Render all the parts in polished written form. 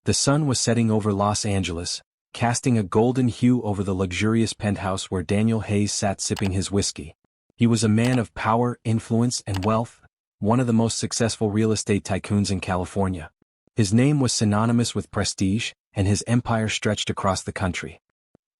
The sun was setting over Los Angeles, casting a golden hue over the luxurious penthouse where Daniel Hayes sat sipping his whiskey. He was a man of power, influence, and wealth, one of the most successful real estate tycoons in California. His name was synonymous with prestige, and his empire stretched across the country.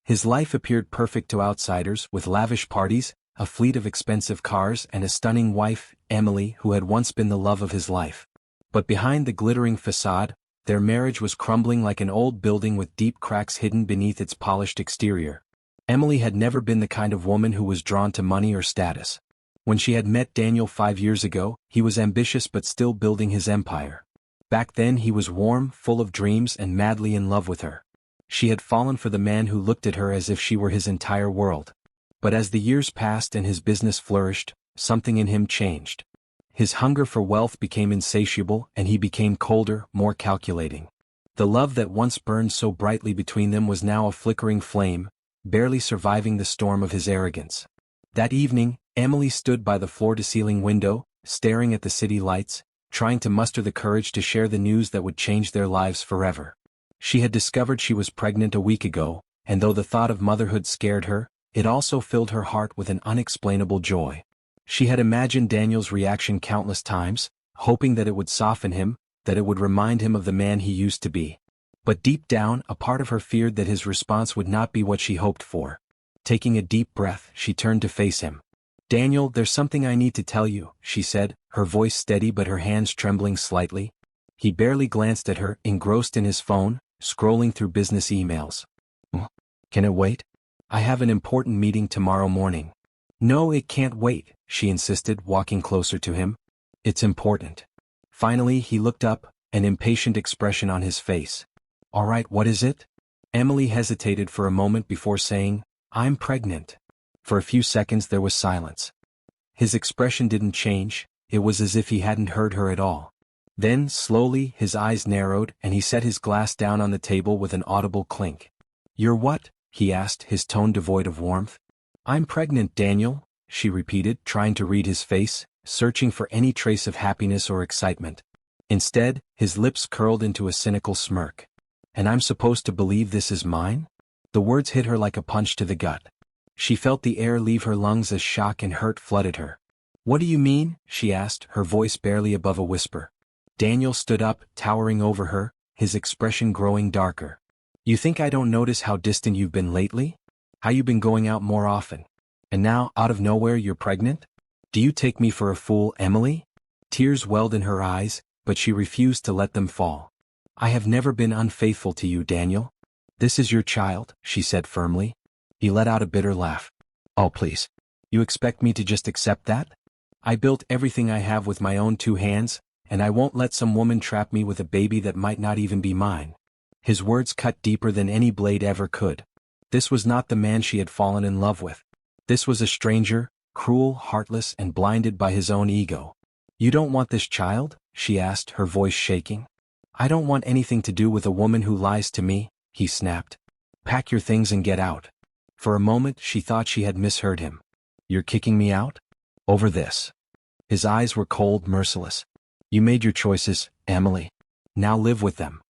His life appeared perfect to outsiders, with lavish parties, a fleet of expensive cars, and a stunning wife, Emily, who had once been the love of his life. But behind the glittering facade, their marriage was crumbling like an old building with deep cracks hidden beneath its polished exterior. Emily had never been the kind of woman who was drawn to money or status. When she had met Daniel 5 years ago, he was ambitious but still building his empire. Back then he was warm, full of dreams, and madly in love with her. She had fallen for the man who looked at her as if she were his entire world. But as the years passed and his business flourished, something in him changed. His hunger for wealth became insatiable, and he became colder, more calculating. The love that once burned so brightly between them was now a flickering flame, barely surviving the storm of his arrogance. That evening, Emily stood by the floor-to-ceiling window, staring at the city lights, trying to muster the courage to share the news that would change their lives forever. She had discovered she was pregnant a week ago, and though the thought of motherhood scared her, it also filled her heart with an unexplainable joy. She had imagined Daniel's reaction countless times, hoping that it would soften him, that it would remind him of the man he used to be. But deep down, a part of her feared that his response would not be what she hoped for. Taking a deep breath, she turned to face him. "Daniel, there's something I need to tell you," she said, her voice steady but her hands trembling slightly. He barely glanced at her, engrossed in his phone, scrolling through business emails. "Can it wait? I have an important meeting tomorrow morning." "No, it can't wait," she insisted, walking closer to him. "It's important." Finally he looked up, an impatient expression on his face. "All right, what is it?" Emily hesitated for a moment before saying, "I'm pregnant." For a few seconds there was silence. His expression didn't change, it was as if he hadn't heard her at all. Then, slowly, his eyes narrowed and he set his glass down on the table with an audible clink. "You're what?" he asked, his tone devoid of warmth. "I'm pregnant, Daniel," she repeated, trying to read his face, searching for any trace of happiness or excitement. Instead, his lips curled into a cynical smirk. "And I'm supposed to believe this is mine?" The words hit her like a punch to the gut. She felt the air leave her lungs as shock and hurt flooded her. "What do you mean?" she asked, her voice barely above a whisper. Daniel stood up, towering over her, his expression growing darker. "You think I don't notice how distant you've been lately? How you've been going out more often? And now, out of nowhere, you're pregnant? Do you take me for a fool, Emily?" Tears welled in her eyes, but she refused to let them fall. "I have never been unfaithful to you, Daniel. This is your child," she said firmly. He let out a bitter laugh. "Oh, please. You expect me to just accept that? I built everything I have with my own 2 hands, and I won't let some woman trap me with a baby that might not even be mine." His words cut deeper than any blade ever could. This was not the man she had fallen in love with. This was a stranger, cruel, heartless, and blinded by his own ego. "You don't want this child?" she asked, her voice shaking. "I don't want anything to do with a woman who lies to me," he snapped. "Pack your things and get out." For a moment she thought she had misheard him. "You're kicking me out? Over this?" His eyes were cold, merciless. "You made your choices, Emily. Now live with them."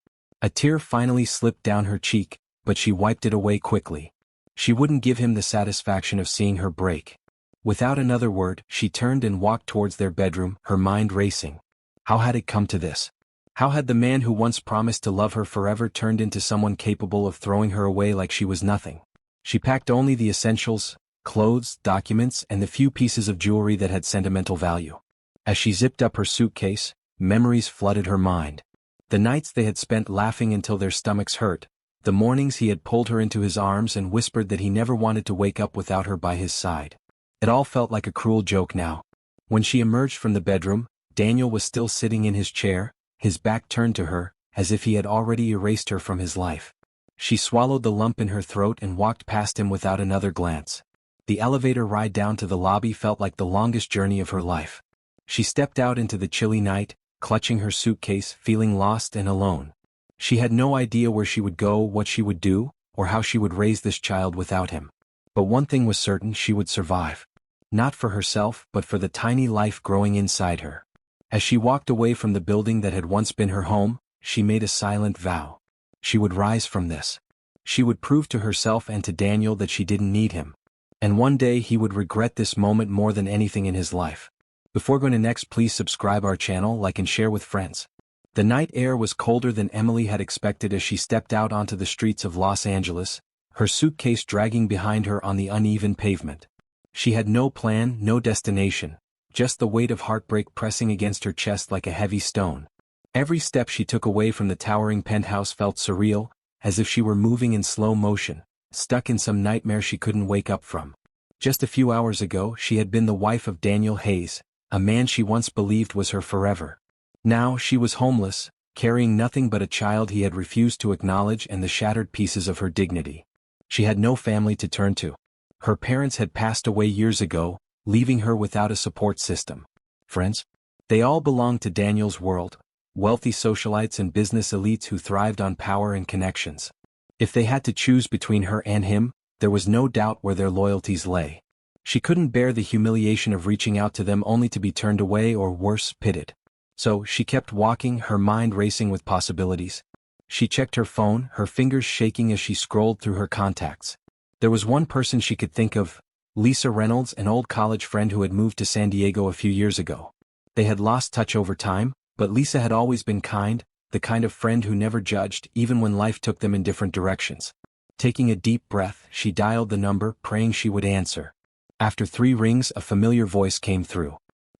A tear finally slipped down her cheek, but she wiped it away quickly. She wouldn't give him the satisfaction of seeing her break. Without another word, she turned and walked towards their bedroom, her mind racing. How had it come to this? How had the man who once promised to love her forever turned into someone capable of throwing her away like she was nothing? She packed only the essentials, clothes, documents, and the few pieces of jewelry that had sentimental value. As she zipped up her suitcase, memories flooded her mind. The nights they had spent laughing until their stomachs hurt, the mornings he had pulled her into his arms and whispered that he never wanted to wake up without her by his side. It all felt like a cruel joke now. When she emerged from the bedroom, Daniel was still sitting in his chair, his back turned to her, as if he had already erased her from his life. She swallowed the lump in her throat and walked past him without another glance. The elevator ride down to the lobby felt like the longest journey of her life. She stepped out into the chilly night, clutching her suitcase, feeling lost and alone. She had no idea where she would go, what she would do, or how she would raise this child without him. But one thing was certain: she would survive. Not for herself, but for the tiny life growing inside her. As she walked away from the building that had once been her home, she made a silent vow. She would rise from this. She would prove to herself and to Daniel that she didn't need him. And one day he would regret this moment more than anything in his life. Before going to next, please subscribe our channel, like and share with friends. The night air was colder than Emily had expected as she stepped out onto the streets of Los Angeles, her suitcase dragging behind her on the uneven pavement. She had no plan, no destination, just the weight of heartbreak pressing against her chest like a heavy stone. Every step she took away from the towering penthouse felt surreal, as if she were moving in slow motion, stuck in some nightmare she couldn't wake up from. Just a few hours ago she had been the wife of Daniel Hayes, a man she once believed was her forever. Now she was homeless, carrying nothing but a child he had refused to acknowledge and the shattered pieces of her dignity. She had no family to turn to. Her parents had passed away years ago, leaving her without a support system. Friends? They all belonged to Daniel's world, wealthy socialites and business elites who thrived on power and connections. If they had to choose between her and him, there was no doubt where their loyalties lay. She couldn't bear the humiliation of reaching out to them only to be turned away or worse, pitted. So she kept walking, her mind racing with possibilities. She checked her phone, her fingers shaking as she scrolled through her contacts. There was one person she could think of, Lisa Reynolds, an old college friend who had moved to San Diego a few years ago. They had lost touch over time, but Lisa had always been kind, the kind of friend who never judged even when life took them in different directions. Taking a deep breath, she dialed the number, praying she would answer. After 3 rings, a familiar voice came through.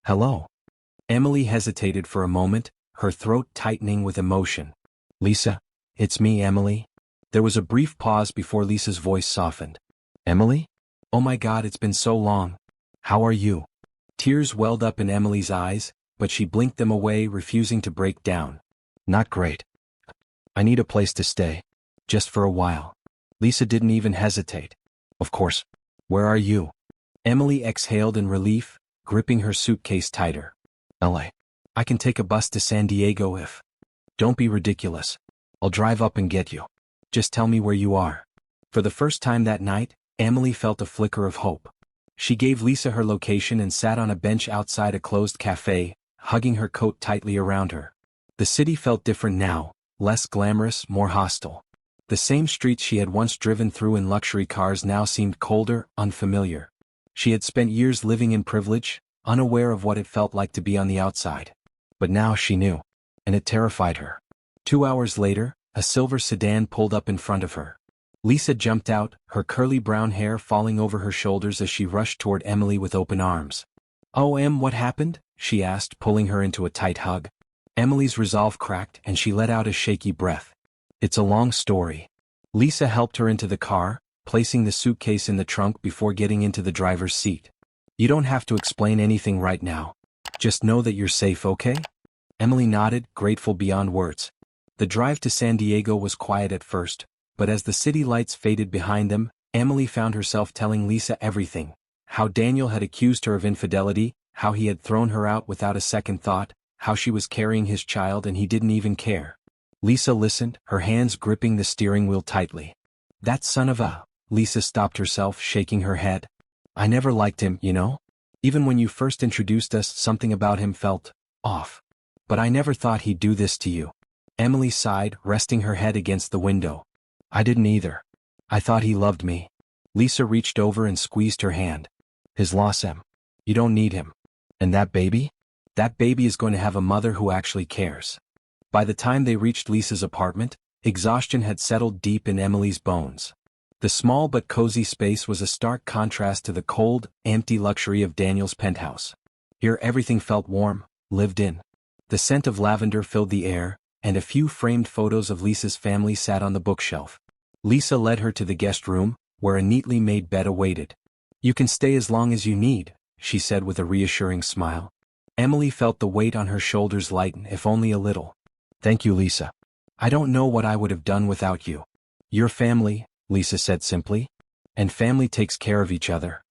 Hello. Emily hesitated for a moment, her throat tightening with emotion. Lisa, it's me, Emily. There was a brief pause before Lisa's voice softened. Emily? Oh my God, it's been so long. How are you? Tears welled up in Emily's eyes, but she blinked them away, refusing to break down. Not great. I need a place to stay. Just for a while. Lisa didn't even hesitate. Of course. Where are you? Emily exhaled in relief, gripping her suitcase tighter. LA. I can take a bus to San Diego if... Don't be ridiculous. I'll drive up and get you. Just tell me where you are. For the first time that night, Emily felt a flicker of hope. She gave Lisa her location and sat on a bench outside a closed cafe, hugging her coat tightly around her. The city felt different now, less glamorous, more hostile. The same streets she had once driven through in luxury cars now seemed colder, unfamiliar. She had spent years living in privilege, unaware of what it felt like to be on the outside. But now she knew, and it terrified her. 2 hours later, a silver sedan pulled up in front of her. Lisa jumped out, her curly brown hair falling over her shoulders as she rushed toward Emily with open arms. Oh, Em, what happened? She asked, pulling her into a tight hug. Emily's resolve cracked and she let out a shaky breath. It's a long story. Lisa helped her into the car, placing the suitcase in the trunk before getting into the driver's seat. You don't have to explain anything right now. Just know that you're safe, okay? Emily nodded, grateful beyond words. The drive to San Diego was quiet at first, but as the city lights faded behind them, Emily found herself telling Lisa everything. How Daniel had accused her of infidelity, how he had thrown her out without a second thought, how she was carrying his child and he didn't even care. Lisa listened, her hands gripping the steering wheel tightly. That son of a... Lisa stopped herself, shaking her head. I never liked him, you know? Even when you first introduced us, something about him felt off. But I never thought he'd do this to you. Emily sighed, resting her head against the window. I didn't either. I thought he loved me. Lisa reached over and squeezed her hand. His loss, Em. You don't need him. And that baby? That baby is going to have a mother who actually cares. By the time they reached Lisa's apartment, exhaustion had settled deep in Emily's bones. The small but cozy space was a stark contrast to the cold, empty luxury of Daniel's penthouse. Here everything felt warm, lived in. The scent of lavender filled the air, and a few framed photos of Lisa's family sat on the bookshelf. Lisa led her to the guest room, where a neatly made bed awaited. You can stay as long as you need, she said with a reassuring smile. Emily felt the weight on her shoulders lighten, if only a little. Thank you, Lisa. I don't know what I would have done without you. Your family, Lisa said simply. And family takes care of each other.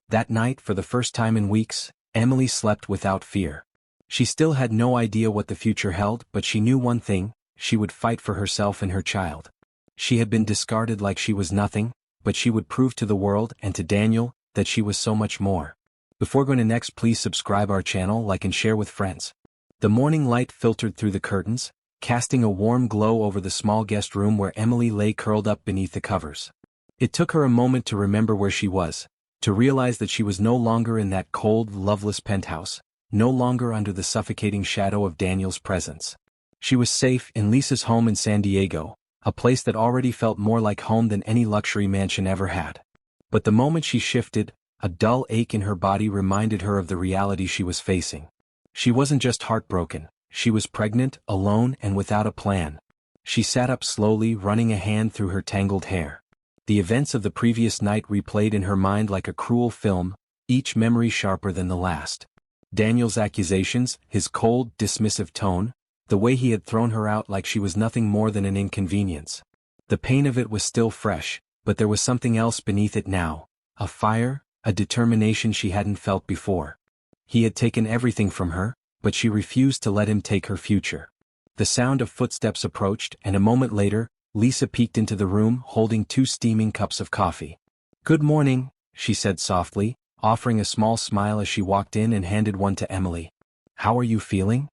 That night, for the first time in weeks, Emily slept without fear. She still had no idea what the future held, but she knew one thing: she would fight for herself and her child. She had been discarded like she was nothing, but she would prove to the world and to Daniel that she was so much more. Before going to next, please subscribe our channel, like and share with friends. The morning light filtered through the curtains, casting a warm glow over the small guest room where Emily lay curled up beneath the covers. It took her a moment to remember where she was, to realize that she was no longer in that cold, loveless penthouse, no longer under the suffocating shadow of Daniel's presence. She was safe in Lisa's home in San Diego, a place that already felt more like home than any luxury mansion ever had. But the moment she shifted, a dull ache in her body reminded her of the reality she was facing. She wasn't just heartbroken, she was pregnant, alone, and without a plan. She sat up slowly, running a hand through her tangled hair. The events of the previous night replayed in her mind like a cruel film, each memory sharper than the last. Daniel's accusations, his cold, dismissive tone, the way he had thrown her out like she was nothing more than an inconvenience. The pain of it was still fresh, but there was something else beneath it now, a fire, a determination she hadn't felt before. He had taken everything from her, but she refused to let him take her future. The sound of footsteps approached, and a moment later, Lisa peeked into the room holding 2 steaming cups of coffee. "Good morning," she said softly, offering a small smile as she walked in and handed one to Emily. "How are you feeling?"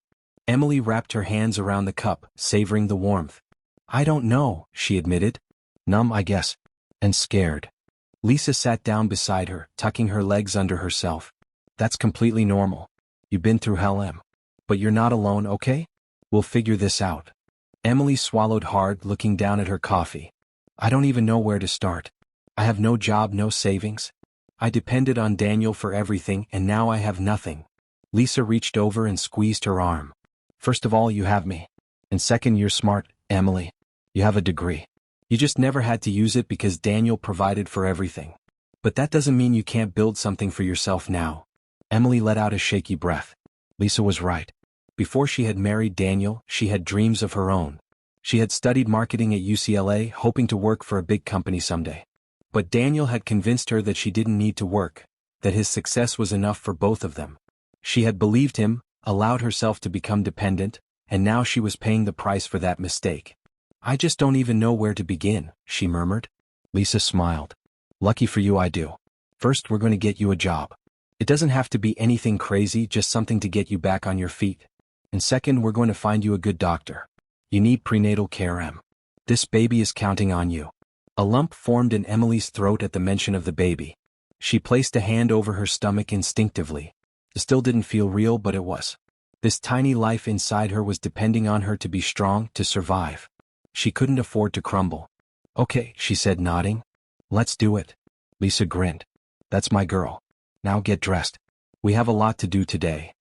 Emily wrapped her hands around the cup, savoring the warmth. "I don't know," she admitted. "Numb, I guess. And scared." Lisa sat down beside her, tucking her legs under herself. "That's completely normal. You've been through hell, Em. But you're not alone, okay? We'll figure this out." Emily swallowed hard, looking down at her coffee. "I don't even know where to start. I have no job, no savings. I depended on Daniel for everything, and now I have nothing." Lisa reached over and squeezed her arm. "First of all, you have me. And second, you're smart, Emily. You have a degree. You just never had to use it because Daniel provided for everything. But that doesn't mean you can't build something for yourself now." Emily let out a shaky breath. Lisa was right. Before she had married Daniel, she had dreams of her own. She had studied marketing at UCLA, hoping to work for a big company someday. But Daniel had convinced her that she didn't need to work, that his success was enough for both of them. She had believed him, allowed herself to become dependent, and now she was paying the price for that mistake. "I just don't even know where to begin," she murmured. Lisa smiled. "Lucky for you, I do. First, we're going to get you a job. It doesn't have to be anything crazy, just something to get you back on your feet. And second, we're going to find you a good doctor. You need prenatal care, Em. This baby is counting on you." A lump formed in Emily's throat at the mention of the baby. She placed a hand over her stomach instinctively. It still didn't feel real, but it was. This tiny life inside her was depending on her to be strong, to survive. She couldn't afford to crumble. "Okay," she said, nodding. "Let's do it." Lisa grinned. "That's my girl. Now get dressed. We have a lot to do today."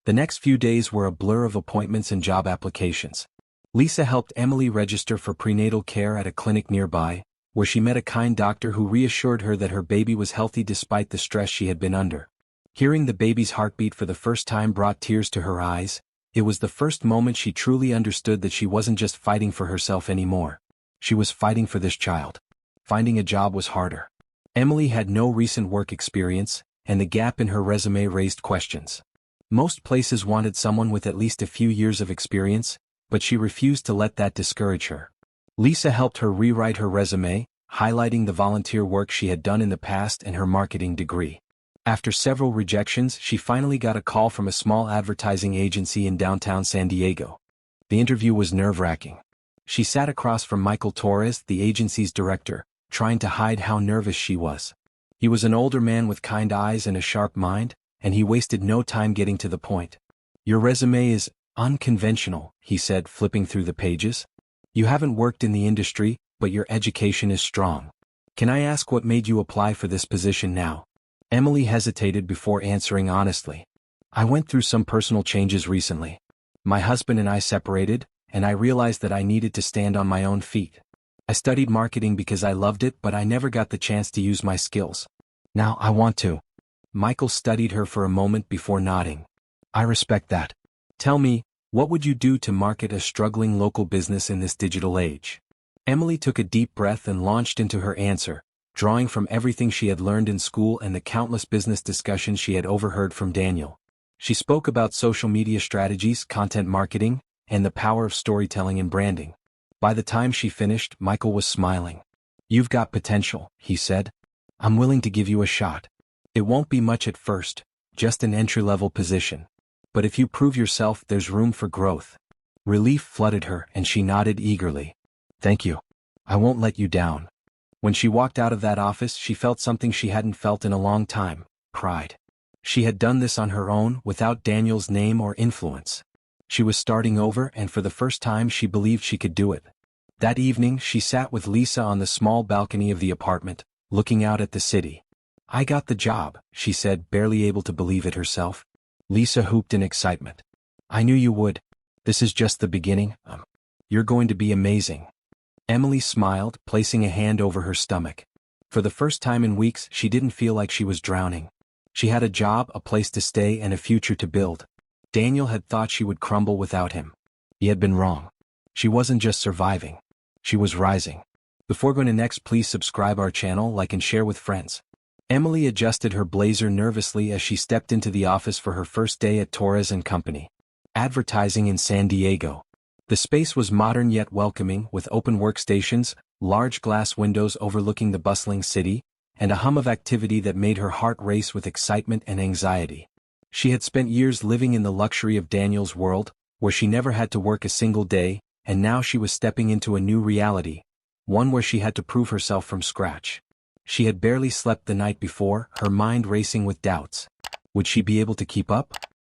The next few days were a blur of appointments and job applications. Lisa helped Emily register for prenatal care at a clinic nearby, where she met a kind doctor who reassured her that her baby was healthy despite the stress she had been under. Hearing the baby's heartbeat for the first time brought tears to her eyes. It was the first moment she truly understood that she wasn't just fighting for herself anymore. She was fighting for this child. Finding a job was harder. Emily had no recent work experience, and the gap in her resume raised questions. Most places wanted someone with at least a few years of experience, but she refused to let that discourage her. Lisa helped her rewrite her resume, highlighting the volunteer work she had done in the past and her marketing degree. After several rejections, she finally got a call from a small advertising agency in downtown San Diego. The interview was nerve-wracking. She sat across from Michael Torres, the agency's director, trying to hide how nervous she was. He was an older man with kind eyes and a sharp mind, and he wasted no time getting to the point. "Your resume is unconventional," he said, flipping through the pages. "You haven't worked in the industry, but your education is strong. Can I ask what made you apply for this position now?" Emily hesitated before answering honestly. "I went through some personal changes recently. My husband and I separated, and I realized that I needed to stand on my own feet. I studied marketing because I loved it, but I never got the chance to use my skills. Now I want to." Michael studied her for a moment before nodding. "I respect that. Tell me, what would you do to market a struggling local business in this digital age?" Emily took a deep breath and launched into her answer, drawing from everything she had learned in school and the countless business discussions she had overheard from Daniel. She spoke about social media strategies, content marketing, and the power of storytelling and branding. By the time she finished, Michael was smiling. "You've got potential," he said. "I'm willing to give you a shot. It won't be much at first, just an entry-level position. But if you prove yourself, there's room for growth." Relief flooded her and she nodded eagerly. Thank you. I won't let you down. When she walked out of that office, she felt something she hadn't felt in a long time: pride. She had done this on her own, without Daniel's name or influence. She was starting over, and for the first time she believed she could do it. That evening she sat with Lisa on the small balcony of the apartment, looking out at the city. I got the job, she said, barely able to believe it herself. Lisa whooped in excitement. I knew you would. This is just the beginning. You're going to be amazing. Emily smiled, placing a hand over her stomach. For the first time in weeks, she didn't feel like she was drowning. She had a job, a place to stay, and a future to build. Daniel had thought she would crumble without him. He had been wrong. She wasn't just surviving. She was rising. Before going to next, please subscribe our channel, like and share with friends. Emily adjusted her blazer nervously as she stepped into the office for her first day at Torres & Company. Advertising in San Diego. The space was modern yet welcoming, with open workstations, large glass windows overlooking the bustling city, and a hum of activity that made her heart race with excitement and anxiety. She had spent years living in the luxury of Daniel's world, where she never had to work a single day, and now she was stepping into a new reality, one where she had to prove herself from scratch. She had barely slept the night before, her mind racing with doubts. Would she be able to keep up?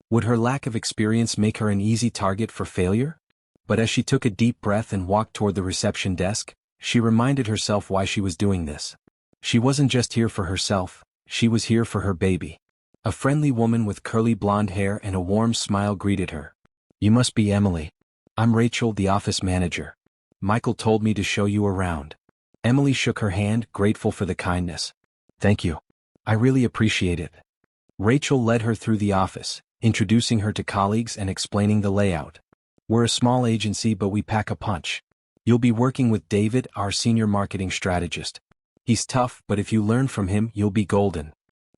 Would her lack of experience make her an easy target for failure? But as she took a deep breath and walked toward the reception desk, she reminded herself why she was doing this. She wasn't just here for herself, she was here for her baby. A friendly woman with curly blonde hair and a warm smile greeted her. You must be Emily. I'm Rachel, the office manager. Michael told me to show you around. Emily shook her hand, grateful for the kindness. Thank you. I really appreciate it. Rachel led her through the office, introducing her to colleagues and explaining the layout. We're a small agency, but we pack a punch. You'll be working with David, our senior marketing strategist. He's tough, but if you learn from him, you'll be golden.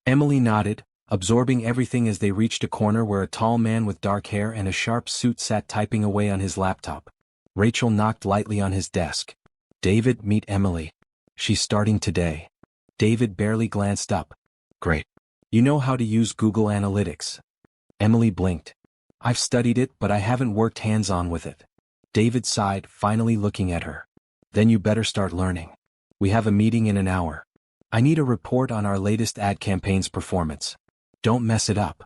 Emily nodded, absorbing everything as they reached a corner where a tall man with dark hair and a sharp suit sat typing away on his laptop. Rachel knocked lightly on his desk. David, meet Emily. She's starting today. David barely glanced up. Great. You know how to use Google Analytics. Emily blinked. I've studied it, but I haven't worked hands-on with it. David sighed, finally looking at her. Then you better start learning. We have a meeting in an hour. I need a report on our latest ad campaign's performance. Don't mess it up.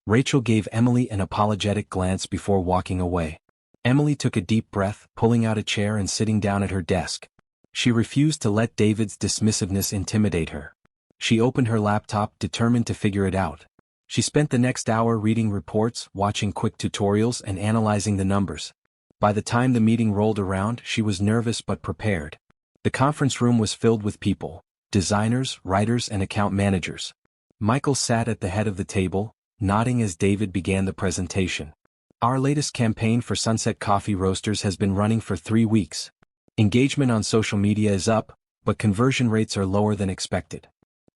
Rachel gave Emily an apologetic glance before walking away. Emily took a deep breath, pulling out a chair and sitting down at her desk. She refused to let David's dismissiveness intimidate her. She opened her laptop, determined to figure it out. She spent the next hour reading reports, watching quick tutorials, and analyzing the numbers. By the time the meeting rolled around, she was nervous but prepared. The conference room was filled with people: designers, writers, and account managers. Michael sat at the head of the table, nodding as David began the presentation. Our latest campaign for Sunset Coffee Roasters has been running for 3 weeks. Engagement on social media is up, but conversion rates are lower than expected.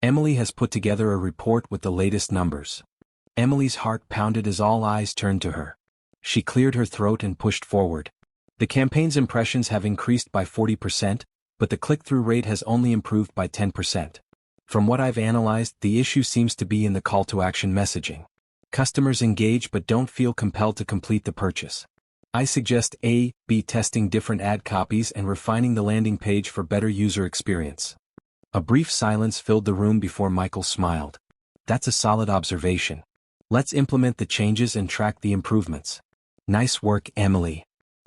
Emily has put together a report with the latest numbers. Emily's heart pounded as all eyes turned to her. She cleared her throat and pushed forward. The campaign's impressions have increased by 40%, but the click-through rate has only improved by 10%. From what I've analyzed, the issue seems to be in the call-to-action messaging. Customers engage but don't feel compelled to complete the purchase. I suggest A/B testing different ad copies and refining the landing page for better user experience. A brief silence filled the room before Michael smiled. That's a solid observation. Let's implement the changes and track the improvements. Nice work, Emily.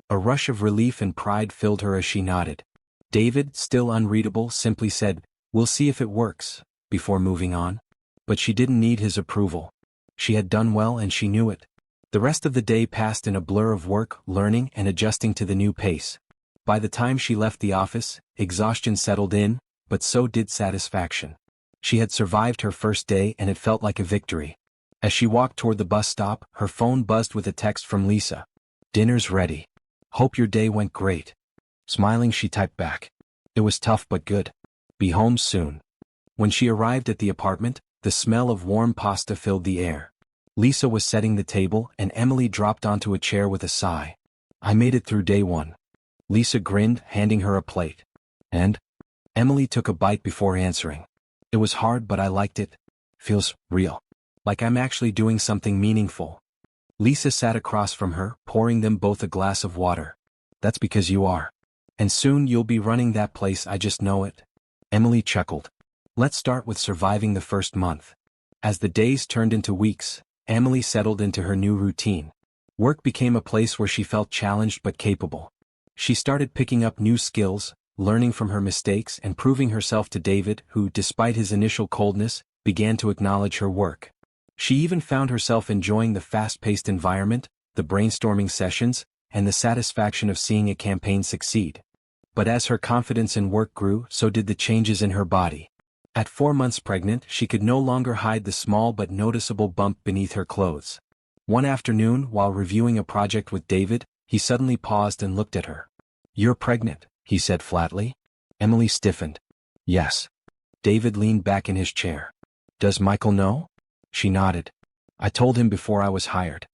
A rush of relief and pride filled her as she nodded. David, still unreadable, simply said, "We'll see if it works," before moving on. But she didn't need his approval. She had done well and she knew it. The rest of the day passed in a blur of work, learning, and adjusting to the new pace. By the time she left the office, exhaustion settled in, but so did satisfaction. She had survived her first day and it felt like a victory. As she walked toward the bus stop, her phone buzzed with a text from Lisa. "Dinner's ready. Hope your day went great." Smiling, she typed back. "It was tough but good. Be home soon." When she arrived at the apartment, the smell of warm pasta filled the air. Lisa was setting the table and Emily dropped onto a chair with a sigh. "I made it through day 1. Lisa grinned, handing her a plate. "And?" Emily took a bite before answering. "It was hard but I liked it. Feels real. Like I'm actually doing something meaningful." Lisa sat across from her, pouring them both a glass of water. That's because you are. And soon you'll be running that place, I just know it. Emily chuckled. Let's start with surviving the first month. As the days turned into weeks, Emily settled into her new routine. Work became a place where she felt challenged but capable. She started picking up new skills, learning from her mistakes and proving herself to David, who, despite his initial coldness, began to acknowledge her work. She even found herself enjoying the fast-paced environment, the brainstorming sessions, and the satisfaction of seeing a campaign succeed. But as her confidence in work grew, so did the changes in her body. At 4 months pregnant, she could no longer hide the small but noticeable bump beneath her clothes. One afternoon, while reviewing a project with David, he suddenly paused and looked at her. "You're pregnant," he said flatly. Emily stiffened. "Yes." David leaned back in his chair. "Does Michael know?" She nodded. "I told him before I was hired.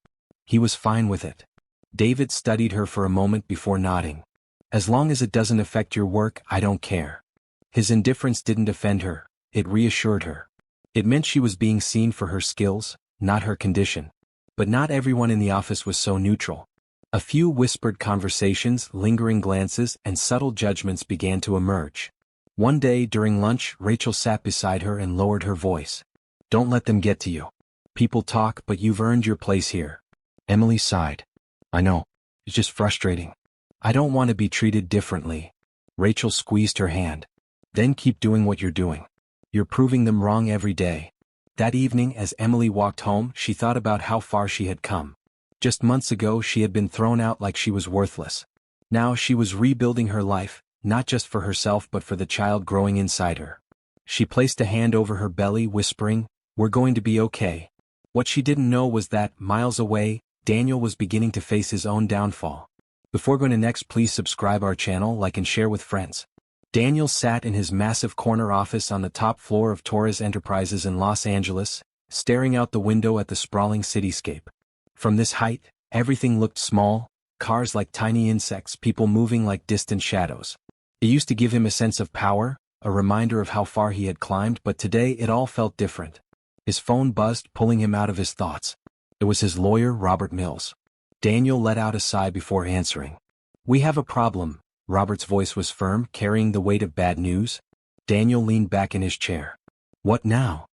He was fine with it." David studied her for a moment before nodding. "As long as it doesn't affect your work, I don't care." His indifference didn't offend her, it reassured her. It meant she was being seen for her skills, not her condition. But not everyone in the office was so neutral. A few whispered conversations, lingering glances, and subtle judgments began to emerge. One day during lunch, Rachel sat beside her and lowered her voice. "Don't let them get to you. People talk, but you've earned your place here." Emily sighed. "I know. It's just frustrating. I don't want to be treated differently." Rachel squeezed her hand. "Then keep doing what you're doing. You're proving them wrong every day." That evening, as Emily walked home, she thought about how far she had come. Just months ago, she had been thrown out like she was worthless. Now she was rebuilding her life, not just for herself but for the child growing inside her. She placed a hand over her belly, whispering, "We're going to be okay." What she didn't know was that, miles away, Daniel was beginning to face his own downfall. Before going to next, please subscribe our channel, like and share with friends. Daniel sat in his massive corner office on the top floor of Torres Enterprises in Los Angeles, staring out the window at the sprawling cityscape. From this height, everything looked small, cars like tiny insects, people moving like distant shadows. It used to give him a sense of power, a reminder of how far he had climbed, but today it all felt different. His phone buzzed, pulling him out of his thoughts. It was his lawyer, Robert Mills. Daniel let out a sigh before answering. "We have a problem." Robert's voice was firm, carrying the weight of bad news. Daniel leaned back in his chair. "What now?"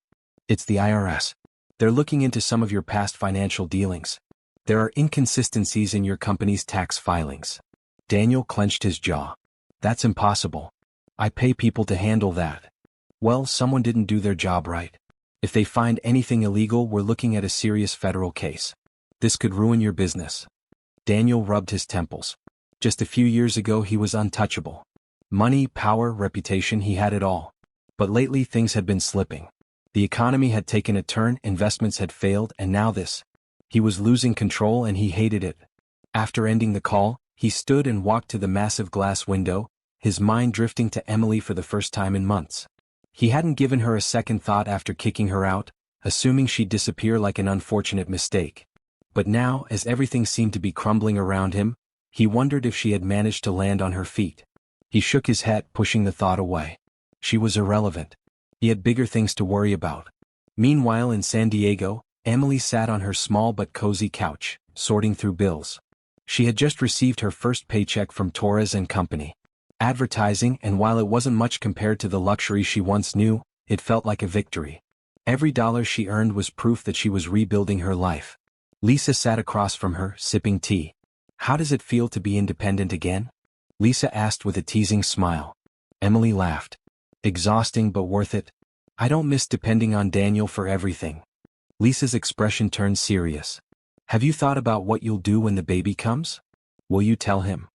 "It's the IRS. They're looking into some of your past financial dealings. There are inconsistencies in your company's tax filings." Daniel clenched his jaw. "That's impossible. I pay people to handle that." "Well, someone didn't do their job right. If they find anything illegal, we're looking at a serious federal case. This could ruin your business." Daniel rubbed his temples. Just a few years ago he was untouchable. Money, power, reputation, he had it all. But lately things had been slipping. The economy had taken a turn, investments had failed, and now this. He was losing control and he hated it. After ending the call, he stood and walked to the massive glass window, his mind drifting to Emily for the first time in months. He hadn't given her a second thought after kicking her out, assuming she'd disappear like an unfortunate mistake. But now, as everything seemed to be crumbling around him, he wondered if she had managed to land on her feet. He shook his head, pushing the thought away. She was irrelevant. He had bigger things to worry about. Meanwhile in San Diego, Emily sat on her small but cozy couch, sorting through bills. She had just received her first paycheck from Torres and Company. Advertising, and while it wasn't much compared to the luxury she once knew, it felt like a victory. Every dollar she earned was proof that she was rebuilding her life. Lisa sat across from her, sipping tea. "How does it feel to be independent again?" Lisa asked with a teasing smile. Emily laughed. "Exhausting but worth it. I don't miss depending on Daniel for everything." Lisa's expression turned serious. "Have you thought about what you'll do when the baby comes? Will you tell him?"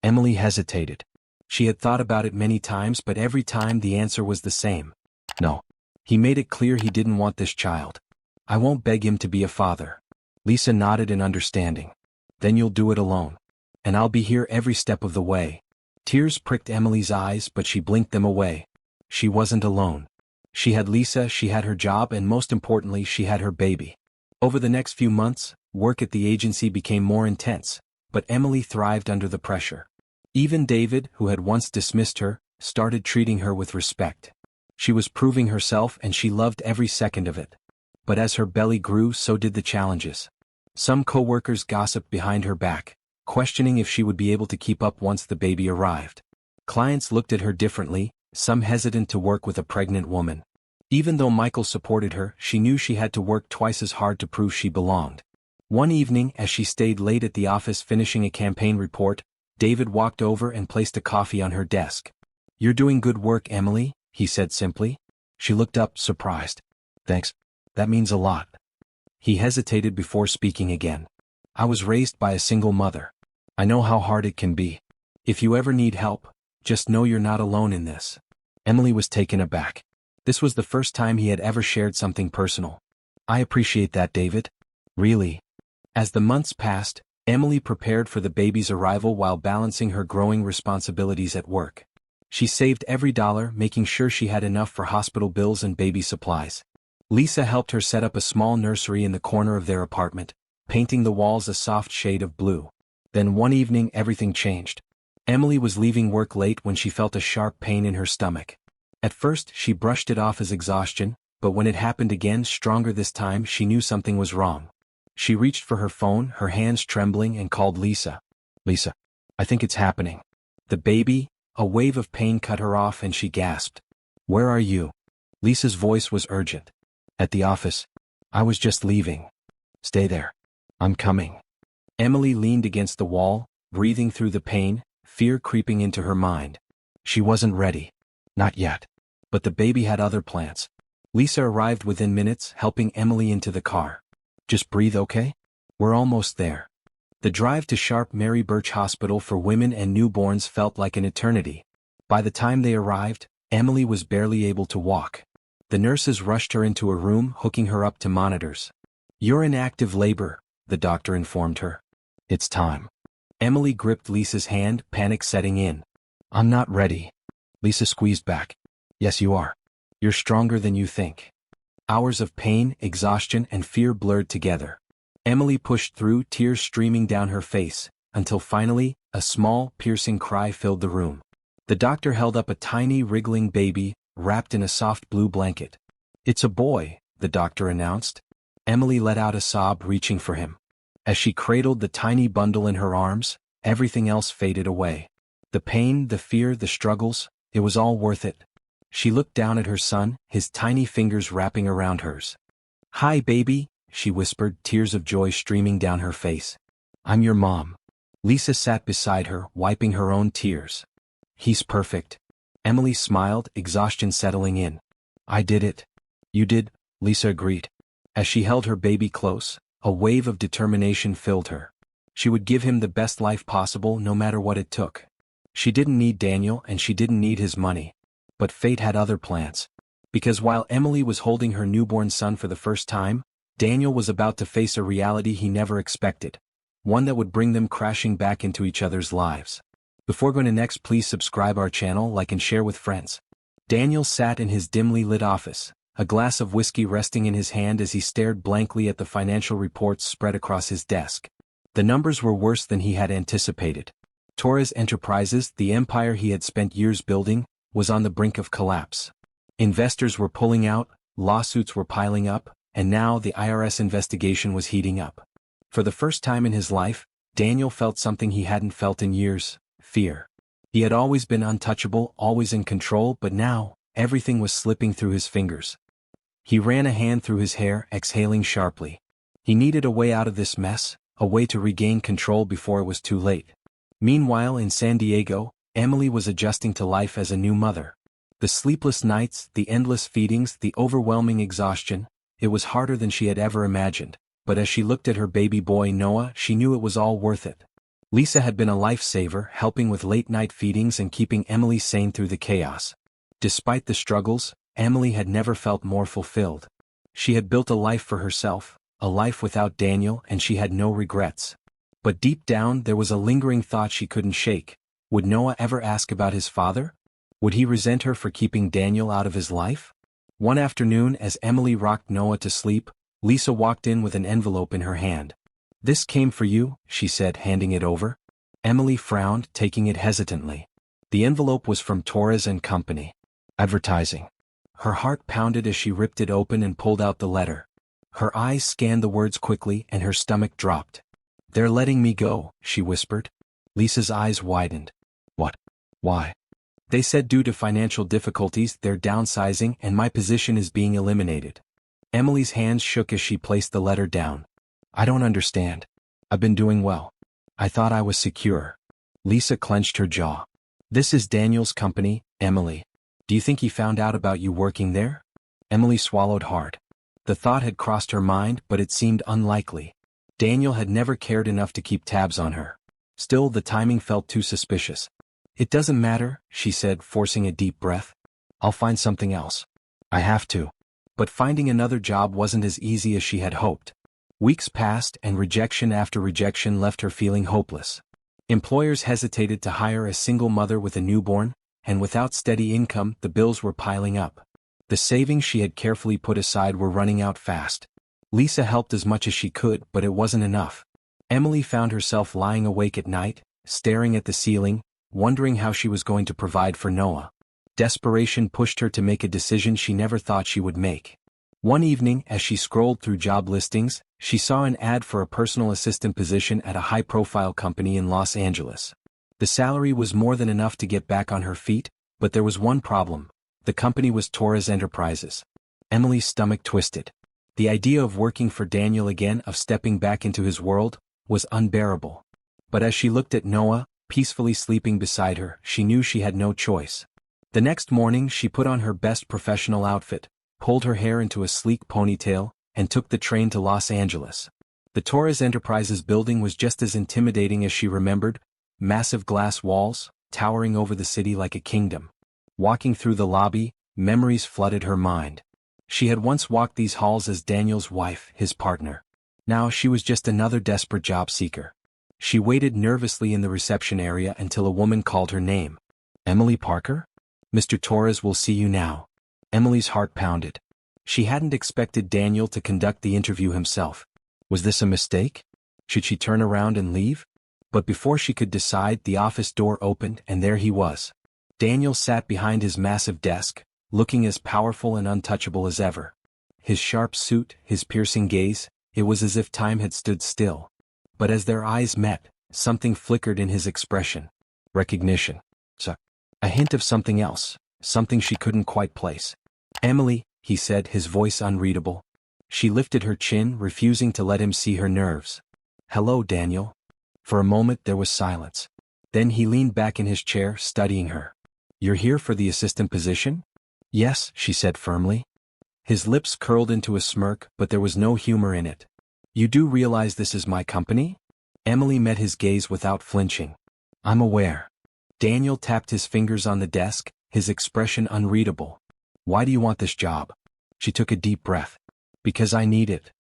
Emily hesitated. She had thought about it many times, but every time the answer was the same. "No. He made it clear he didn't want this child. I won't beg him to be a father." Lisa nodded in understanding. "Then you'll do it alone. And I'll be here every step of the way." Tears pricked Emily's eyes, but she blinked them away. She wasn't alone. She had Lisa, she had her job, and most importantly, she had her baby. Over the next few months, work at the agency became more intense, but Emily thrived under the pressure. Even David, who had once dismissed her, started treating her with respect. She was proving herself and she loved every second of it. But as her belly grew, so did the challenges. Some co-workers gossiped behind her back, questioning if she would be able to keep up once the baby arrived. Clients looked at her differently, some hesitant to work with a pregnant woman. Even though Michael supported her, she knew she had to work twice as hard to prove she belonged. One evening, as she stayed late at the office finishing a campaign report, David walked over and placed a coffee on her desk. "You're doing good work, Emily," he said simply. She looked up, surprised. "Thanks. That means a lot." He hesitated before speaking again. "I was raised by a single mother. I know how hard it can be. If you ever need help, just know you're not alone in this." Emily was taken aback. This was the first time he had ever shared something personal. "I appreciate that, David. Really." As the months passed, Emily prepared for the baby's arrival while balancing her growing responsibilities at work. She saved every dollar, making sure she had enough for hospital bills and baby supplies. Lisa helped her set up a small nursery in the corner of their apartment, painting the walls a soft shade of blue. Then one evening everything changed. Emily was leaving work late when she felt a sharp pain in her stomach. At first she brushed it off as exhaustion, but when it happened again, stronger this time, she knew something was wrong. She reached for her phone, her hands trembling, and called Lisa. "Lisa, I think it's happening." "The baby?" A wave of pain cut her off and she gasped. "Where are you?" Lisa's voice was urgent. "At the office. I was just leaving." "Stay there. I'm coming." Emily leaned against the wall, breathing through the pain, fear creeping into her mind. She wasn't ready. Not yet. But the baby had other plans. Lisa arrived within minutes, helping Emily into the car. "Just breathe, okay? We're almost there." The drive to Sharp Mary Birch Hospital for Women and Newborns felt like an eternity. By the time they arrived, Emily was barely able to walk. The nurses rushed her into a room, hooking her up to monitors. "You're in active labor," the doctor informed her. "It's time." Emily gripped Lisa's hand, panic setting in. "I'm not ready." Lisa squeezed back. "Yes, you are. You're stronger than you think." Hours of pain, exhaustion, and fear blurred together. Emily pushed through, tears streaming down her face, until finally, a small, piercing cry filled the room. The doctor held up a tiny, wriggling baby, wrapped in a soft blue blanket. "It's a boy," the doctor announced. Emily let out a sob, reaching for him. As she cradled the tiny bundle in her arms, everything else faded away. The pain, the fear, the struggles, it was all worth it. She looked down at her son, his tiny fingers wrapping around hers. "Hi, baby," she whispered, tears of joy streaming down her face. "I'm your mom." Lisa sat beside her, wiping her own tears. "He's perfect." Emily smiled, exhaustion settling in. "I did it." "You did," Lisa agreed. As she held her baby close, a wave of determination filled her. She would give him the best life possible, no matter what it took. She didn't need Daniel and she didn't need his money. But fate had other plans. Because while Emily was holding her newborn son for the first time, Daniel was about to face a reality he never expected. One that would bring them crashing back into each other's lives. Before going to next, please subscribe our channel, like and share with friends. Daniel sat in his dimly lit office, a glass of whiskey resting in his hand as he stared blankly at the financial reports spread across his desk. The numbers were worse than he had anticipated. Torres Enterprises, the empire he had spent years building, was on the brink of collapse. Investors were pulling out, lawsuits were piling up, and now the IRS investigation was heating up. For the first time in his life, Daniel felt something he hadn't felt in years: fear. He had always been untouchable, always in control, but now, everything was slipping through his fingers. He ran a hand through his hair, exhaling sharply. He needed a way out of this mess, a way to regain control before it was too late. Meanwhile, in San Diego, Emily was adjusting to life as a new mother. The sleepless nights, the endless feedings, the overwhelming exhaustion, it was harder than she had ever imagined, but as she looked at her baby boy Noah, she knew it was all worth it. Lisa had been a lifesaver, helping with late-night feedings and keeping Emily sane through the chaos. Despite the struggles, Emily had never felt more fulfilled. She had built a life for herself, a life without Daniel, and she had no regrets. But deep down there was a lingering thought she couldn't shake. Would Noah ever ask about his father? Would he resent her for keeping Daniel out of his life? One afternoon, as Emily rocked Noah to sleep, Lisa walked in with an envelope in her hand. "This came for you," she said, handing it over. Emily frowned, taking it hesitantly. The envelope was from Torres and Company. Advertising. Her heart pounded as she ripped it open and pulled out the letter. Her eyes scanned the words quickly and her stomach dropped. "They're letting me go," she whispered. Lisa's eyes widened. "What? Why?" "They said due to financial difficulties they're downsizing and my position is being eliminated." Emily's hands shook as she placed the letter down. "I don't understand. I've been doing well. I thought I was secure." Lisa clenched her jaw. "This is Daniel's company, Emily. Do you think he found out about you working there?" Emily swallowed hard. The thought had crossed her mind, but it seemed unlikely. Daniel had never cared enough to keep tabs on her. Still, the timing felt too suspicious. "It doesn't matter," she said, forcing a deep breath. "I'll find something else. I have to." But finding another job wasn't as easy as she had hoped. Weeks passed and rejection after rejection left her feeling hopeless. Employers hesitated to hire a single mother with a newborn, and without steady income the bills were piling up. The savings she had carefully put aside were running out fast. Lisa helped as much as she could, but it wasn't enough. Emily found herself lying awake at night, staring at the ceiling, wondering how she was going to provide for Noah. Desperation pushed her to make a decision she never thought she would make. One evening, as she scrolled through job listings, she saw an ad for a personal assistant position at a high-profile company in Los Angeles. The salary was more than enough to get back on her feet, but there was one problem. The company was Torres Enterprises. Emily's stomach twisted. The idea of working for Daniel again, of stepping back into his world, was unbearable. But as she looked at Noah, peacefully sleeping beside her, she knew she had no choice. The next morning she put on her best professional outfit, pulled her hair into a sleek ponytail, and took the train to Los Angeles. The Torres Enterprises building was just as intimidating as she remembered, massive glass walls, towering over the city like a kingdom. Walking through the lobby, memories flooded her mind. She had once walked these halls as Daniel's wife, his partner. Now she was just another desperate job seeker. She waited nervously in the reception area until a woman called her name. "Emily Parker? Mr. Torres will see you now." Emily's heart pounded. She hadn't expected Daniel to conduct the interview himself. Was this a mistake? Should she turn around and leave? But before she could decide, the office door opened and there he was. Daniel sat behind his massive desk, looking as powerful and untouchable as ever. His sharp suit, his piercing gaze, it was as if time had stood still. But as their eyes met, something flickered in his expression. Recognition. A hint of something else, something she couldn't quite place. "Emily," he said, his voice unreadable. She lifted her chin, refusing to let him see her nerves. "Hello, Daniel." For a moment there was silence. Then he leaned back in his chair, studying her. "You're here for the assistant position?" "Yes," she said firmly. His lips curled into a smirk, but there was no humor in it. "You do realize this is my company?" Emily met his gaze without flinching. "I'm aware." Daniel tapped his fingers on the desk, his expression unreadable. "Why do you want this job?" She took a deep breath. "Because I need it."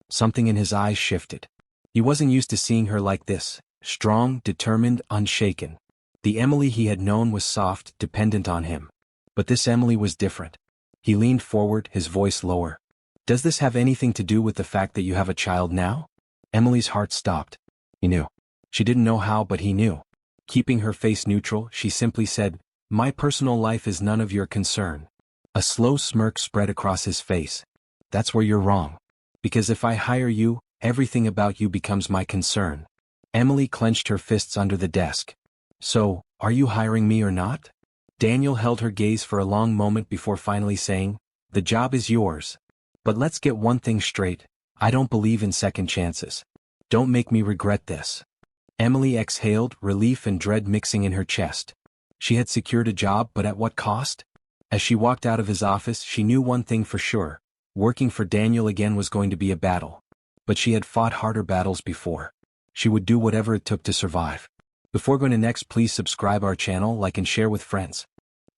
Something in his eyes shifted. He wasn't used to seeing her like this, strong, determined, unshaken. The Emily he had known was soft, dependent on him. But this Emily was different. He leaned forward, his voice lower. "Does this have anything to do with the fact that you have a child now?" Emily's heart stopped. He knew. She didn't know how, but he knew. Keeping her face neutral, she simply said, "My personal life is none of your concern." A slow smirk spread across his face. "That's where you're wrong. Because if I hire you, everything about you becomes my concern." Emily clenched her fists under the desk. "So, are you hiring me or not?" Daniel held her gaze for a long moment before finally saying, "The job is yours. But let's get one thing straight, I don't believe in second chances. Don't make me regret this." Emily exhaled, relief and dread mixing in her chest. She had secured a job, but at what cost? As she walked out of his office, she knew one thing for sure. Working for Daniel again was going to be a battle. But she had fought harder battles before. She would do whatever it took to survive. Before going to next, please subscribe our channel, like and share with friends.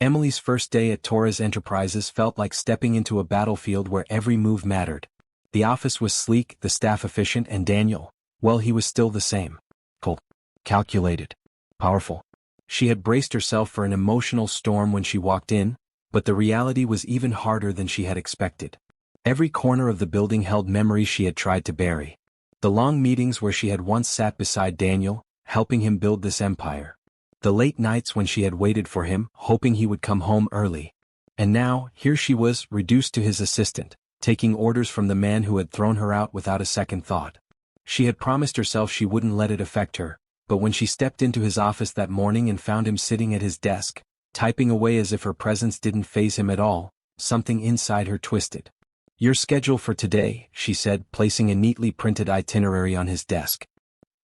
Emily's first day at Torres Enterprises felt like stepping into a battlefield where every move mattered. The office was sleek, the staff efficient, and Daniel, well, he was still the same. Cold, calculated, powerful. She had braced herself for an emotional storm when she walked in, but the reality was even harder than she had expected. Every corner of the building held memories she had tried to bury. The long meetings where she had once sat beside Daniel, helping him build this empire. The late nights when she had waited for him, hoping he would come home early. And now, here she was, reduced to his assistant, taking orders from the man who had thrown her out without a second thought. She had promised herself she wouldn't let it affect her, but when she stepped into his office that morning and found him sitting at his desk, typing away as if her presence didn't faze him at all, something inside her twisted. "Your schedule for today," she said, placing a neatly printed itinerary on his desk.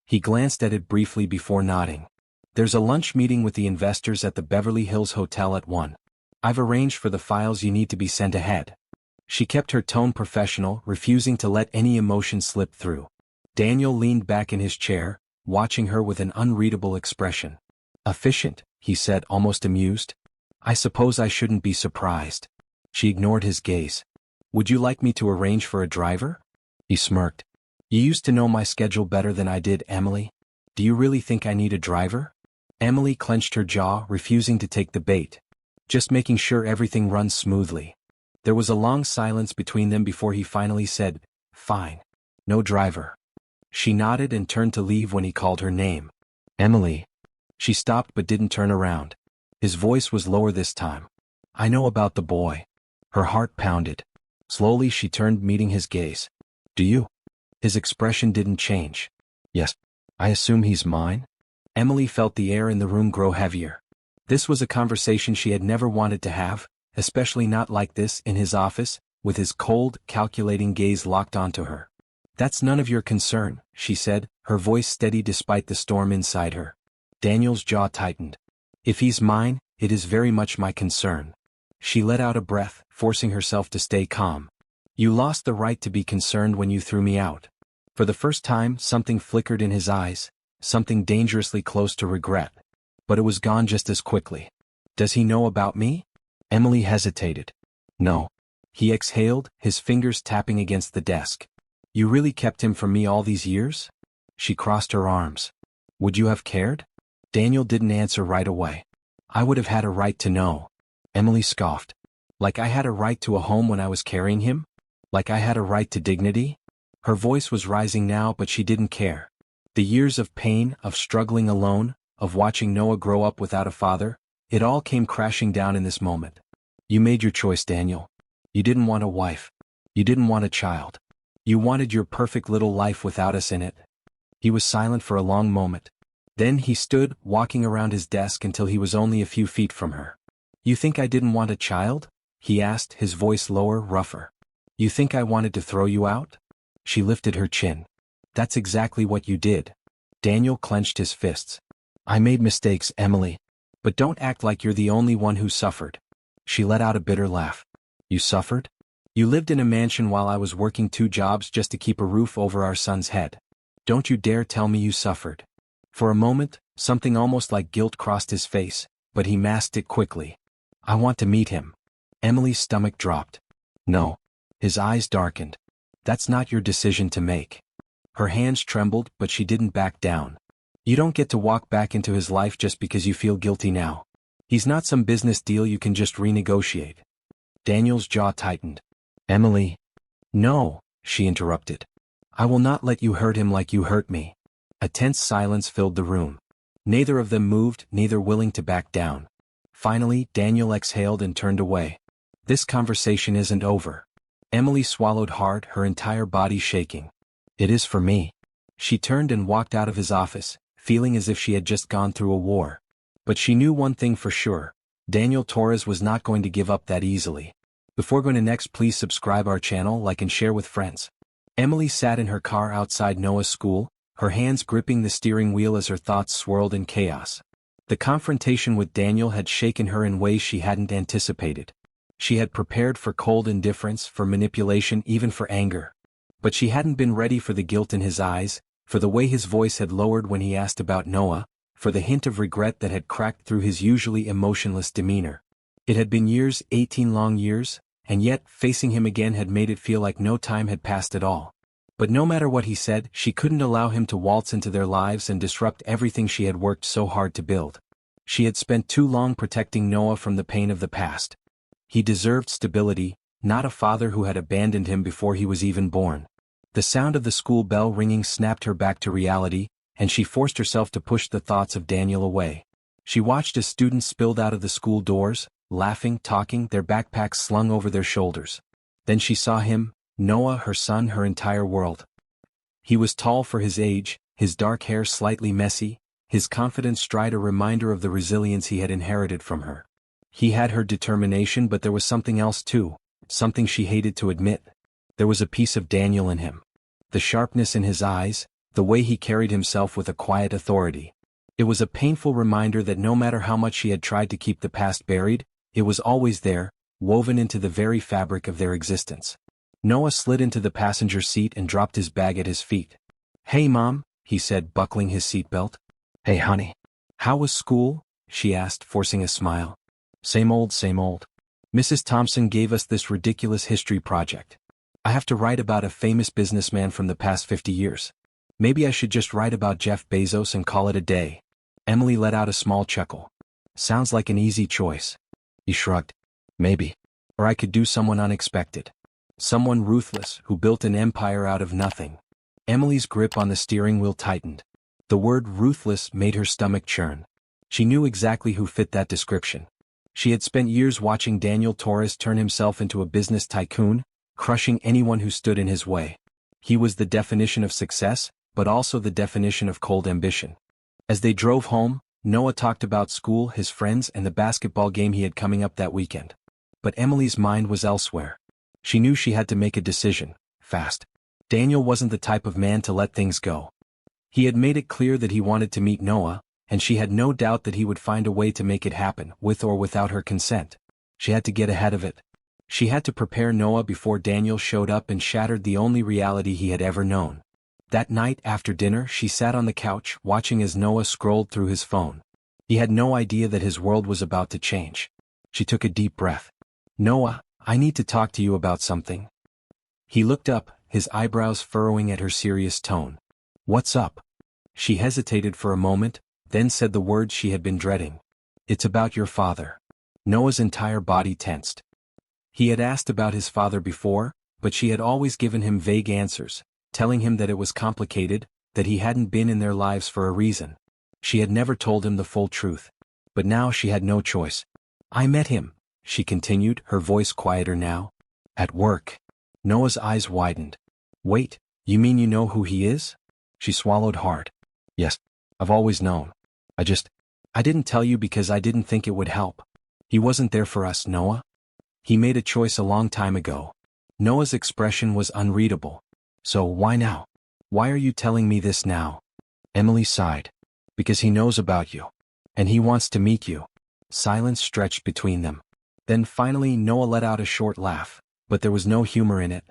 He glanced at it briefly before nodding. "There's a lunch meeting with the investors at the Beverly Hills Hotel at 1. I've arranged for the files you need to be sent ahead." She kept her tone professional, refusing to let any emotion slip through. Daniel leaned back in his chair, watching her with an unreadable expression. "Efficient," he said, almost amused. "I suppose I shouldn't be surprised." She ignored his gaze. "Would you like me to arrange for a driver?" He smirked. "You used to know my schedule better than I did, Emily. Do you really think I need a driver?" Emily clenched her jaw, refusing to take the bait. "Just making sure everything runs smoothly." There was a long silence between them before he finally said, "Fine. No driver." She nodded and turned to leave when he called her name. "Emily." She stopped but didn't turn around. His voice was lower this time. "I know about the boy." Her heart pounded. Slowly she turned, meeting his gaze. "Do you?" His expression didn't change. "Yes. I assume he's mine?" Emily felt the air in the room grow heavier. This was a conversation she had never wanted to have, especially not like this, in his office, with his cold, calculating gaze locked onto her. "That's none of your concern," she said, her voice steady despite the storm inside her. Daniel's jaw tightened. "If he's mine, it is very much my concern." She let out a breath, forcing herself to stay calm. "You lost the right to be concerned when you threw me out." For the first time, something flickered in his eyes, something dangerously close to regret. But it was gone just as quickly. "Does he know about me?" Emily hesitated. "No." He exhaled, his fingers tapping against the desk. "You really kept him from me all these years?" She crossed her arms. "Would you have cared?" Daniel didn't answer right away. "I would have had a right to know." Emily scoffed. "Like I had a right to a home when I was carrying him? Like I had a right to dignity?" Her voice was rising now, but she didn't care. The years of pain, of struggling alone, of watching Noah grow up without a father, it all came crashing down in this moment. "You made your choice, Daniel. You didn't want a wife. You didn't want a child. You wanted your perfect little life without us in it." He was silent for a long moment. Then he stood, walking around his desk until he was only a few feet from her. "You think I didn't want a child?" he asked, his voice lower, rougher. "You think I wanted to throw you out?" She lifted her chin. "That's exactly what you did." Daniel clenched his fists. "I made mistakes, Emily. But don't act like you're the only one who suffered." She let out a bitter laugh. "You suffered? You lived in a mansion while I was working 2 jobs just to keep a roof over our son's head. Don't you dare tell me you suffered." For a moment, something almost like guilt crossed his face, but he masked it quickly. "I want to meet him." Emily's stomach dropped. "No." His eyes darkened. "That's not your decision to make." Her hands trembled, but she didn't back down. "You don't get to walk back into his life just because you feel guilty now. He's not some business deal you can just renegotiate." Daniel's jaw tightened. "Emily." "No," she interrupted. "I will not let you hurt him like you hurt me." A tense silence filled the room. Neither of them moved, neither willing to back down. Finally, Daniel exhaled and turned away. "This conversation isn't over." Emily swallowed hard, her entire body shaking. "It is for me." She turned and walked out of his office, feeling as if she had just gone through a war. But she knew one thing for sure. Daniel Torres was not going to give up that easily. Before going to next, please subscribe our channel, like and share with friends. Emily sat in her car outside Noah's school, her hands gripping the steering wheel as her thoughts swirled in chaos. The confrontation with Daniel had shaken her in ways she hadn't anticipated. She had prepared for cold indifference, for manipulation, even for anger. But she hadn't been ready for the guilt in his eyes, for the way his voice had lowered when he asked about Noah, for the hint of regret that had cracked through his usually emotionless demeanor. It had been years, 18 long years, and yet, facing him again had made it feel like no time had passed at all. But no matter what he said, she couldn't allow him to waltz into their lives and disrupt everything she had worked so hard to build. She had spent too long protecting Noah from the pain of the past. He deserved stability, not a father who had abandoned him before he was even born. The sound of the school bell ringing snapped her back to reality, and she forced herself to push the thoughts of Daniel away. She watched as students spilled out of the school doors, laughing, talking, their backpacks slung over their shoulders. Then she saw him, Noah, her son, her entire world. He was tall for his age, his dark hair slightly messy, his confident stride a reminder of the resilience he had inherited from her. He had her determination, but there was something else too, something she hated to admit. There was a piece of Daniel in him. The sharpness in his eyes, the way he carried himself with a quiet authority. It was a painful reminder that no matter how much she had tried to keep the past buried, it was always there, woven into the very fabric of their existence. Noah slid into the passenger seat and dropped his bag at his feet. "Hey Mom," he said, buckling his seatbelt. "Hey honey. How was school?" she asked, forcing a smile. Same old, same old. Mrs. Thompson gave us this ridiculous history project. I have to write about a famous businessman from the past 50 years. Maybe I should just write about Jeff Bezos and call it a day. Emily let out a small chuckle. Sounds like an easy choice. He shrugged. Maybe. Or I could do someone unexpected. Someone ruthless who built an empire out of nothing. Emily's grip on the steering wheel tightened. The word ruthless made her stomach churn. She knew exactly who fit that description. She had spent years watching Daniel Torres turn himself into a business tycoon, crushing anyone who stood in his way. He was the definition of success, but also the definition of cold ambition. As they drove home, Noah talked about school, his friends, and the basketball game he had coming up that weekend. But Emily's mind was elsewhere. She knew she had to make a decision, fast. Daniel wasn't the type of man to let things go. He had made it clear that he wanted to meet Noah, and she had no doubt that he would find a way to make it happen, with or without her consent. She had to get ahead of it. She had to prepare Noah before Daniel showed up and shattered the only reality he had ever known. That night after dinner, she sat on the couch, watching as Noah scrolled through his phone. He had no idea that his world was about to change. She took a deep breath. "Noah, I need to talk to you about something." He looked up, his eyebrows furrowing at her serious tone. "What's up?" She hesitated for a moment, then said the words she had been dreading. "It's about your father." Noah's entire body tensed. He had asked about his father before, but she had always given him vague answers, telling him that it was complicated, that he hadn't been in their lives for a reason. She had never told him the full truth. But now she had no choice. "I met him," she continued, her voice quieter now. "At work." Noah's eyes widened. "Wait, you mean you know who he is?" She swallowed hard. "Yes, I've always known. I didn't tell you because I didn't think it would help. He wasn't there for us, Noah. He made a choice a long time ago." Noah's expression was unreadable. "So why now? Why are you telling me this now?" Emily sighed. "Because he knows about you. And he wants to meet you." Silence stretched between them. Then finally Noah let out a short laugh, but there was no humor in it.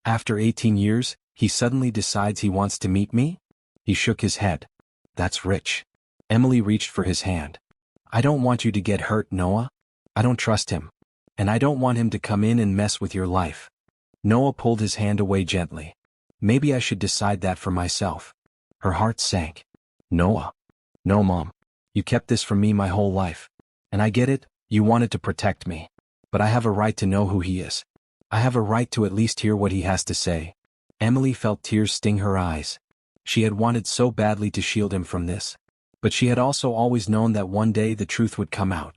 "After 18 years, he suddenly decides he wants to meet me?" He shook his head. "That's rich." Emily reached for his hand. "I don't want you to get hurt, Noah. I don't trust him. And I don't want him to come in and mess with your life." Noah pulled his hand away gently. "Maybe I should decide that for myself." Her heart sank. "Noah. No, Mom. You kept this from me my whole life. And I get it, you wanted to protect me. But I have a right to know who he is. I have a right to at least hear what he has to say." Emily felt tears sting her eyes. She had wanted so badly to shield him from this. But she had also always known that one day the truth would come out.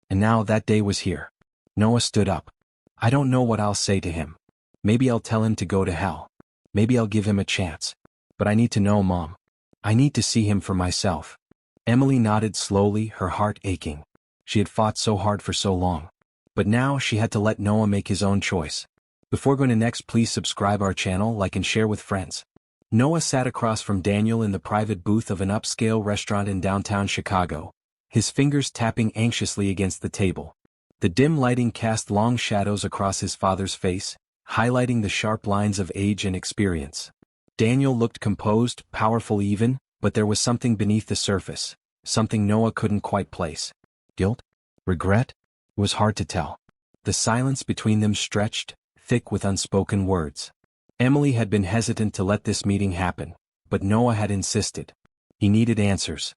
And now that day was here. Noah stood up. "I don't know what I'll say to him. Maybe I'll tell him to go to hell. Maybe I'll give him a chance. But I need to know, Mom. I need to see him for myself." Emily nodded slowly, her heart aching. She had fought so hard for so long. But now she had to let Noah make his own choice. Before going to next, please subscribe our channel, like and share with friends. Noah sat across from Daniel in the private booth of an upscale restaurant in downtown Chicago, his fingers tapping anxiously against the table. The dim lighting cast long shadows across his father's face, highlighting the sharp lines of age and experience. Daniel looked composed, powerful even, but there was something beneath the surface, something Noah couldn't quite place. Guilt? Regret? It was hard to tell. The silence between them stretched, thick with unspoken words. Emily had been hesitant to let this meeting happen, but Noah had insisted. He needed answers.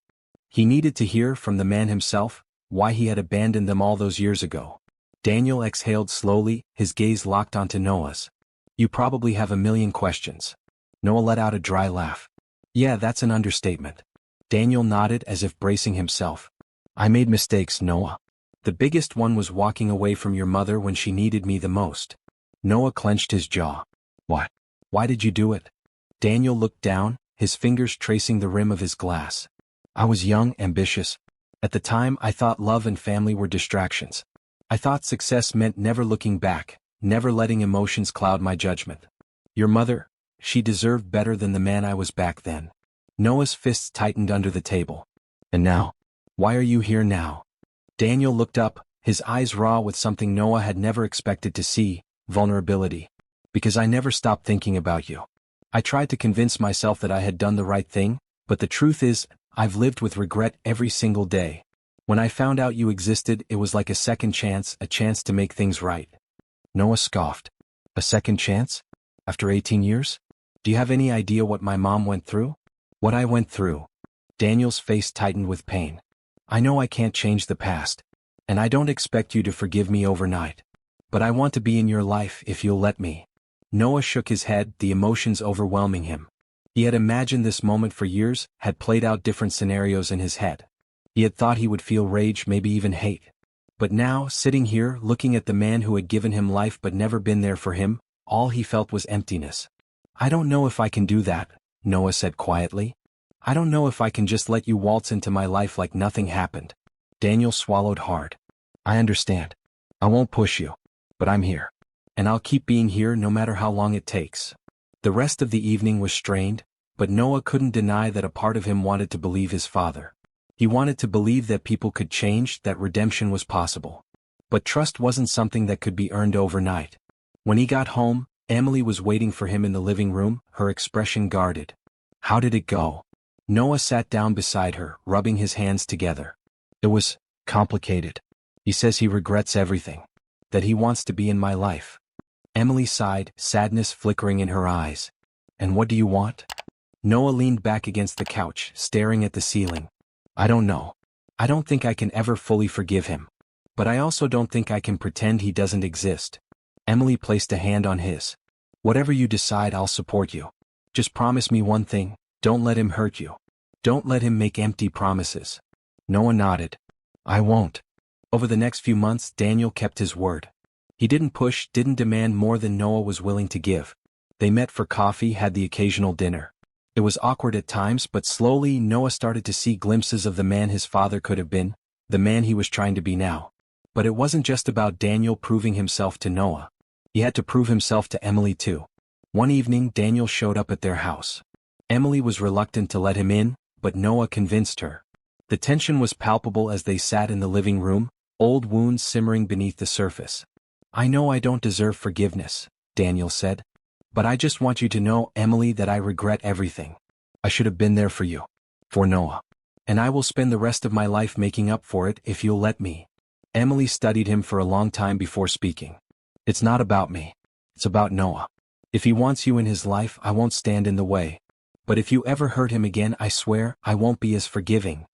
He needed to hear from the man himself why he had abandoned them all those years ago. Daniel exhaled slowly, his gaze locked onto Noah's. "You probably have a million questions." Noah let out a dry laugh. "Yeah, that's an understatement." Daniel nodded as if bracing himself. "I made mistakes, Noah. The biggest one was walking away from your mother when she needed me the most. Noah clenched his jaw. What? Why did you do it? Daniel looked down, his fingers tracing the rim of his glass. I was young, ambitious. At the time, I thought love and family were distractions. I thought success meant never looking back, never letting emotions cloud my judgment. Your mother, she deserved better than the man I was back then. Noah's fists tightened under the table. And now? Why are you here now? Daniel looked up, his eyes raw with something Noah had never expected to see, vulnerability. Because I never stopped thinking about you. I tried to convince myself that I had done the right thing, but the truth is, I've lived with regret every single day. When I found out you existed, it was like a second chance, a chance to make things right. Noah scoffed. A second chance? After 18 years? Do you have any idea what my mom went through? What I went through? Daniel's face tightened with pain. I know I can't change the past. And I don't expect you to forgive me overnight. But I want to be in your life if you'll let me. Noah shook his head, the emotions overwhelming him. He had imagined this moment for years, had played out different scenarios in his head. He had thought he would feel rage, maybe even hate. But now, sitting here, looking at the man who had given him life but never been there for him, all he felt was emptiness. I don't know if I can do that, Noah said quietly. I don't know if I can just let you waltz into my life like nothing happened. Daniel swallowed hard. I understand. I won't push you. But I'm here. And I'll keep being here no matter how long it takes. The rest of the evening was strained, but Noah couldn't deny that a part of him wanted to believe his father. He wanted to believe that people could change, that redemption was possible. But trust wasn't something that could be earned overnight. When he got home, Emily was waiting for him in the living room, her expression guarded. How did it go? Noah sat down beside her, rubbing his hands together. It was complicated. He says he regrets everything. That he wants to be in my life. Emily sighed, sadness flickering in her eyes. And what do you want? Noah leaned back against the couch, staring at the ceiling. I don't know. I don't think I can ever fully forgive him. But I also don't think I can pretend he doesn't exist. Emily placed a hand on his. Whatever you decide, I'll support you. Just promise me one thing, don't let him hurt you. Don't let him make empty promises. Noah nodded. I won't. Over the next few months, Daniel kept his word. He didn't push, didn't demand more than Noah was willing to give. They met for coffee, had the occasional dinner. It was awkward at times, but slowly Noah started to see glimpses of the man his father could have been, the man he was trying to be now. But it wasn't just about Daniel proving himself to Noah. He had to prove himself to Emily too. One evening, Daniel showed up at their house. Emily was reluctant to let him in, but Noah convinced her. The tension was palpable as they sat in the living room, old wounds simmering beneath the surface. I know I don't deserve forgiveness, Daniel said. But I just want you to know, Emily, that I regret everything. I should have been there for you. For Noah. And I will spend the rest of my life making up for it if you'll let me. Emily studied him for a long time before speaking. It's not about me. It's about Noah. If he wants you in his life, I won't stand in the way. But if you ever hurt him again, I swear, I won't be as forgiving.